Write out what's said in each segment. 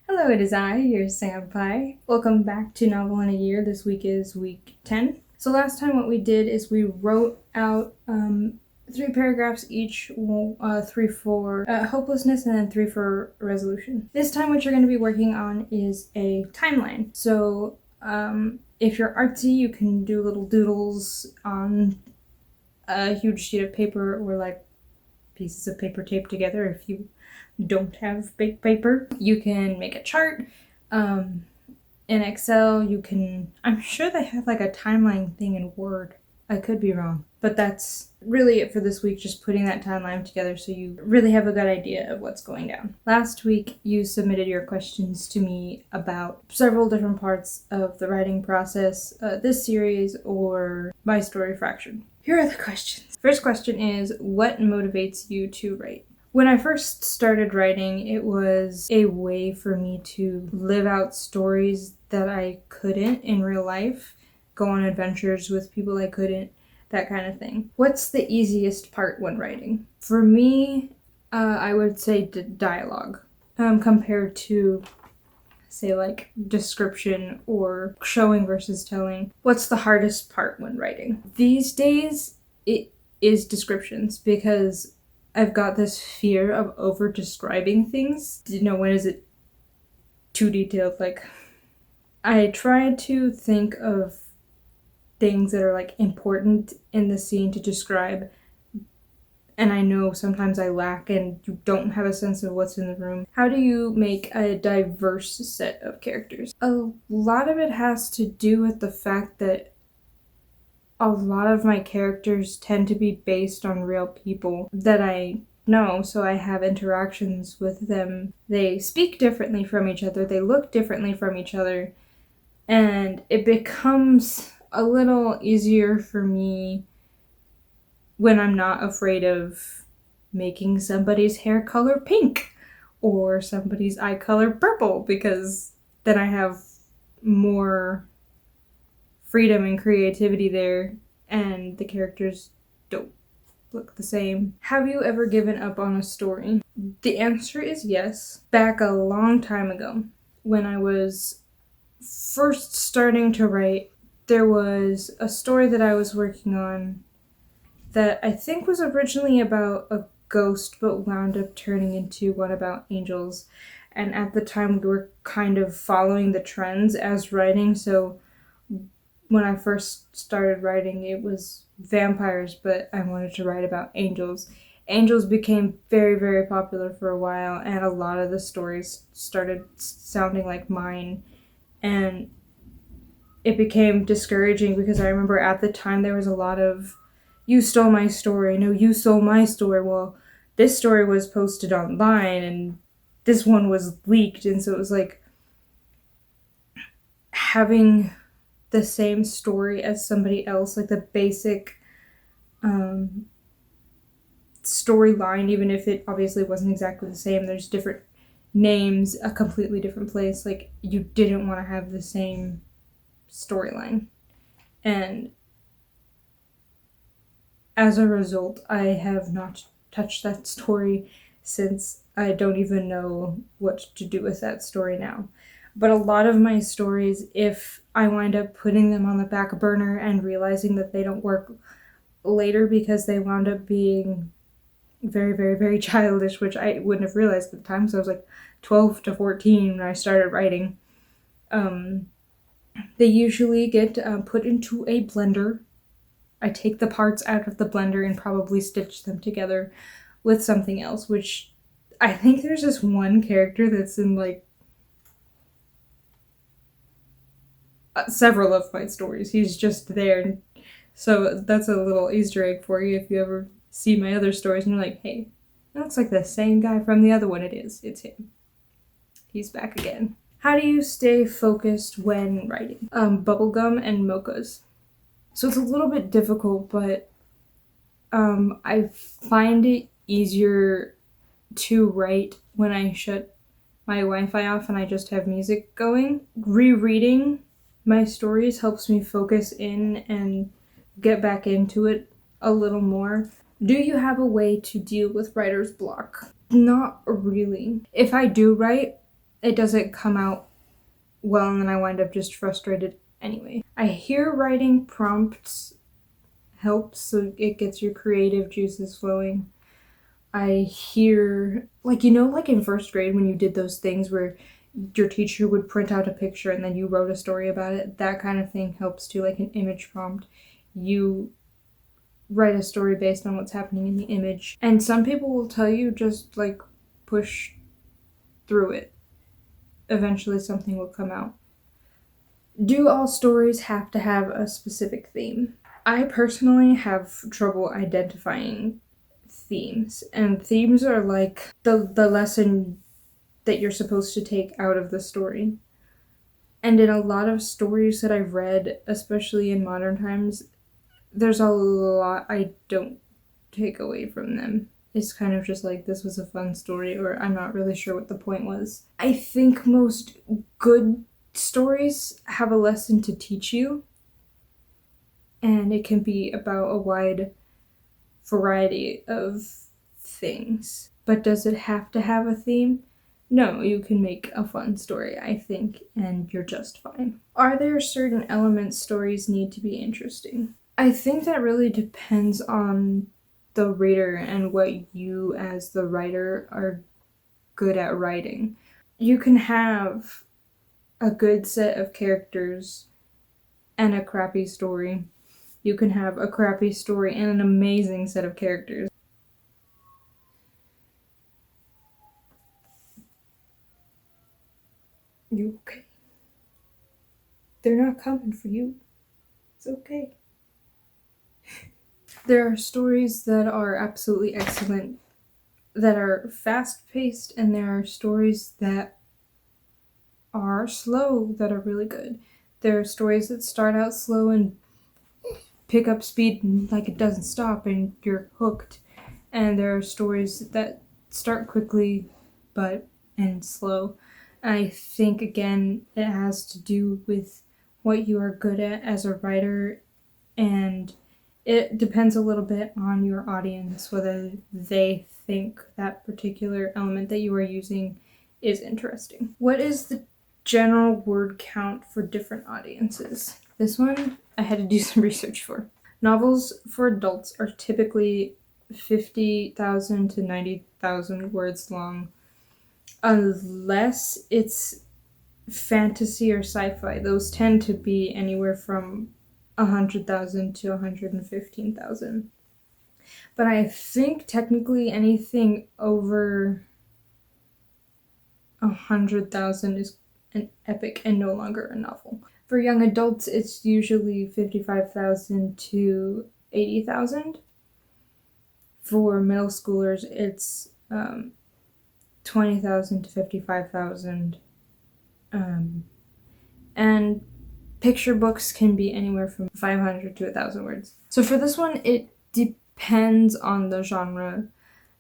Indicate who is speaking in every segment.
Speaker 1: Hello, it is I, your Senpai. Welcome back to Novel in a Year. This week is week 10. So last time what we did is we wrote out 3 paragraphs each, 3 for hopelessness and then 3 for resolution. This time what you're going to be working on is a timeline. So if you're artsy, you can do little doodles on a huge sheet of paper or like pieces of paper taped together if you don't have baked paper. You can make a chart. In Excel, you can, I'm sure they have like a timeline thing in Word. I could be wrong. But that's really it for this week, just putting that timeline together so you really have a good idea of what's going down. Last week, you submitted your questions to me about several different parts of the writing process, this series, or My Story Fractured. Here are the questions. First question is, what motivates you to write? When I first started writing, it was a way for me to live out stories that I couldn't in real life, go on adventures with people I couldn't, that kind of thing. What's the easiest part when writing? For me, I would say dialogue, compared to, say, like description or showing versus telling. What's the hardest part when writing? These days, it is descriptions, because I've got this fear of over describing things. When is it too detailed? Like, I try to think of things that are like important in the scene to describe, and I know sometimes I lack and you don't have a sense of what's in the room. How do you make a diverse set of characters? A lot of it has to do with the fact that a lot of my characters tend to be based on real people that I know, so I have interactions with them. They speak differently from each other, they look differently from each other, and it becomes a little easier for me when I'm not afraid of making somebody's hair color pink or somebody's eye color purple, because then I have more freedom and creativity there, and the characters don't look the same. Have you ever given up on a story? The answer is yes. Back a long time ago, when I was first starting to write, there was a story that I was working on that I think was originally about a ghost but wound up turning into one about angels. And at the time, we were kind of following the trends as writing, so when I first started writing, it was vampires, but I wanted to write about angels. Angels became very, very popular for a while, and a lot of the stories started sounding like mine, and it became discouraging because I remember at the time there was a lot of, you stole my story, no, you stole my story. Well, this story was posted online, and this one was leaked, and so it was like having the same story as somebody else, like the basic storyline, even if it obviously wasn't exactly the same. There's different names, a completely different place. Like, you didn't want to have the same storyline. And as a result, I have not touched that story since. I don't even know what to do with that story now. But a lot of my stories, if I wind up putting them on the back burner and realizing that they don't work later because they wound up being very, very, very childish, which I wouldn't have realized at the time, so I was like 12 to 14 when I started writing, they usually get put into a blender. I take the parts out of the blender and probably stitch them together with something else, which I think there's this one character that's in like several of my stories. He's just there. So that's a little Easter egg for you if you ever see my other stories and you're like, hey, that looks like the same guy from the other one. It is. It's him. He's back again. How do you stay focused when writing? Bubblegum and mochas. So it's a little bit difficult, but I find it easier to write when I shut my Wi-Fi off and I just have music going. Rereading my stories helps me focus in and get back into it a little more. Do you have a way to deal with writer's block? Not really. If I do write, it doesn't come out well, and then I wind up just frustrated anyway. I hear writing prompts helps, so it gets your creative juices flowing. I hear, like, like in first grade when you did those things where your teacher would print out a picture and then you wrote a story about it, that kind of thing helps too, like an image prompt. You write a story based on what's happening in the image. And some people will tell you just like push through it. Eventually something will come out. Do all stories have to have a specific theme? I personally have trouble identifying themes, and themes are like the lesson that you're supposed to take out of the story. And in a lot of stories that I've read, especially in modern times, there's a lot I don't take away from them. It's kind of just like, this was a fun story, or I'm not really sure what the point was. I think most good stories have a lesson to teach you, and it can be about a wide variety of things. But does it have to have a theme? No, you can make a fun story, I think, and you're just fine. Are there certain elements stories need to be interesting? I think that really depends on the reader and what you as the writer are good at writing. You can have a good set of characters and a crappy story. You can have a crappy story and an amazing set of characters. You okay? They're not coming for you. It's okay. There are stories that are absolutely excellent, that are fast-paced, and there are stories that are slow that are really good. There are stories that start out slow and pick up speed and like it doesn't stop and you're hooked. And there are stories that start quickly but end slow. I think again it has to do with what you are good at as a writer, and it depends a little bit on your audience whether they think that particular element that you are using is interesting. What is the general word count for different audiences? This one I had to do some research for. Novels for adults are typically 50,000 to 90,000 words long, unless it's fantasy or sci-fi. Those tend to be anywhere from 100,000 to 115,000. But I think technically anything over 100,000 is an epic and no longer a novel. For young adults, it's usually 55,000 to 80,000. For middle schoolers, it's 20,000 to 55,000. And picture books can be anywhere from 500 to 1,000 words. So for this one, it depends on the genre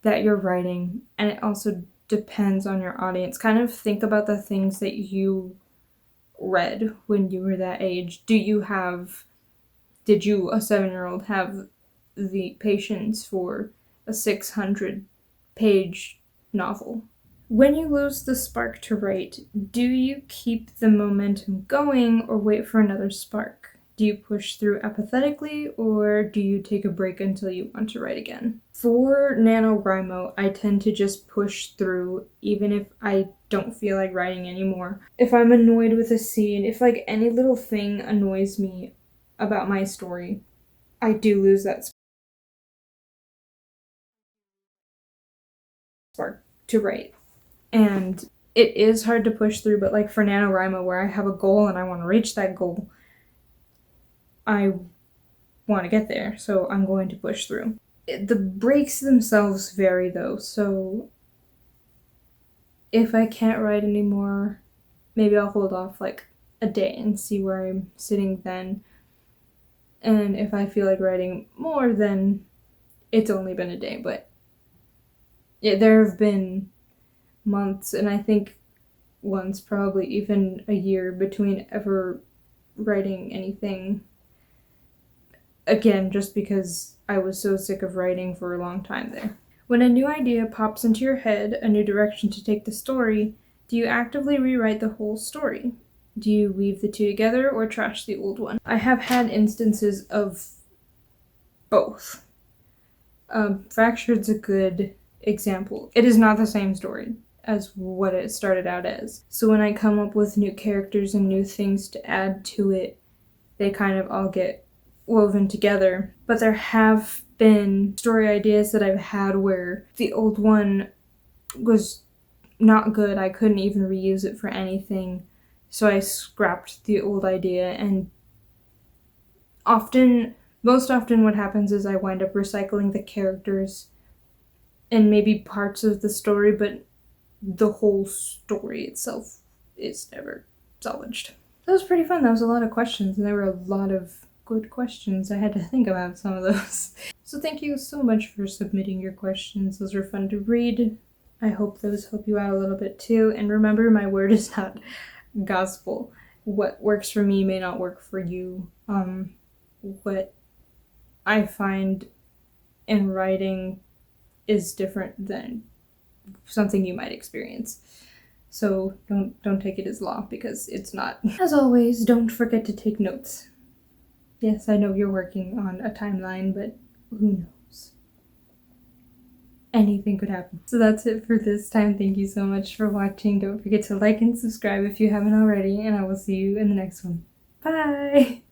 Speaker 1: that you're writing, and it also depends on your audience. Kind of think about the things that you read when you were that age. Did you, a 7-year-old, have the patience for a 600-page novel? When you lose the spark to write, do you keep the momentum going or wait for another spark? Do you push through apathetically, or do you take a break until you want to write again? For NaNoWriMo, I tend to just push through even if I don't feel like writing anymore. If I'm annoyed with a scene, if like any little thing annoys me about my story, I do lose that spark to write. And it is hard to push through, but like for NaNoWriMo, where I have a goal and I want to reach that goal, I want to get there, so I'm going to push through. The breaks themselves vary though, so if I can't write anymore, maybe I'll hold off like a day and see where I'm sitting then. And if I feel like writing more, then it's only been a day, but yeah, there have been months, and I think once probably even a year between ever writing anything again, just because I was so sick of writing for a long time there. When a new idea pops into your head, a new direction to take the story, Do you actively rewrite the whole story? Do you weave the two together or trash the old one? I have had instances of both. Fractured's a good example. It is not the same story as what it started out as. So when I come up with new characters and new things to add to it, they kind of all get woven together. But there have been story ideas that I've had where the old one was not good. I couldn't even reuse it for anything. So I scrapped the old idea, and most often what happens is I wind up recycling the characters and maybe parts of the story, but the whole story itself is never salvaged. That was pretty fun. That was a lot of questions, and there were a lot of good questions. I had to think about some of those. So thank you so much for submitting your questions. Those were fun to read. I hope those help you out a little bit too. And remember, my word is not gospel. What works for me may not work for you. What I find in writing is different than something you might experience. So don't take it as law, because it's not. As always, don't forget to take notes. Yes, I know you're working on a timeline, but who knows? Anything could happen. So that's it for this time. Thank you so much for watching. Don't forget to like and subscribe if you haven't already, and I will see you in the next one. Bye!